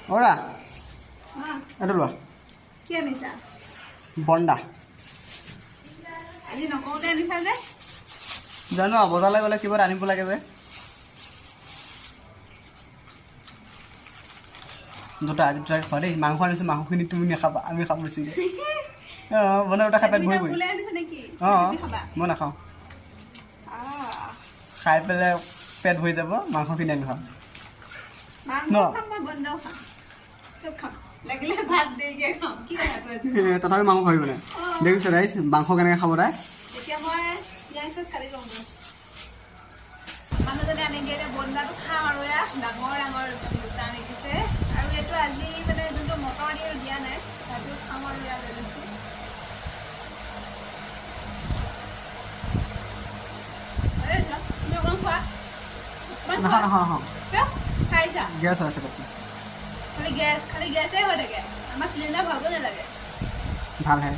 ওৰা হ্যাঁ এটা লোৱা কি আনিছা বন্দা আজি নকওঁতে আনিছা যে জানো বজাৰলৈ গ'লে কিবা আনিব লাগে যে দুটা আজি ট্ৰাই খোৱা দেই মাংস আনিছোঁ মাংসখিনি তুমি নাখাবা আমি খাম বেছিকৈ অঁ বনাই উঠা খাই পেট ভৰিবই ওলাই আনিছা নেকি অঁ তুমি খাবা মই নাখাওঁ আহ খাই পেলাই পেট ভৰি যাব মাংসখিনি আমি খাম মাংস খাম মই বন্ধাও খাম চব খাম লাগিলে ভাত দেৰিকে খাম কি কথাটো আছে তথাপি মাংস খাবি মানে দেখিছোঁ ৰাইজ মাংস কেনেকৈ খাব তাই এতিয়া মই পিঁয়াজ কাটি লওঁ মানুহজনে আনি দিয়ে এতিয়া বন্ধাটো খাম আৰু এয়া ডাঙৰ ডাঙৰ দুটা আনি দিছে আৰু এইটো আজি মানে যোনটো মটৰ দি দিয়া নাই সেইটো খাম আৰু ইয়াত লৈ লৈছোঁ তুমি অকণ খোৱা নাখাওঁ নাখাওঁ নাখাওঁ খাইছা গেছ হৈ আছে পেটটো খালি গেছে হৈ থাকে আমাৰ চিলিণ্ডাৰ ভালো নালাগে ভালহে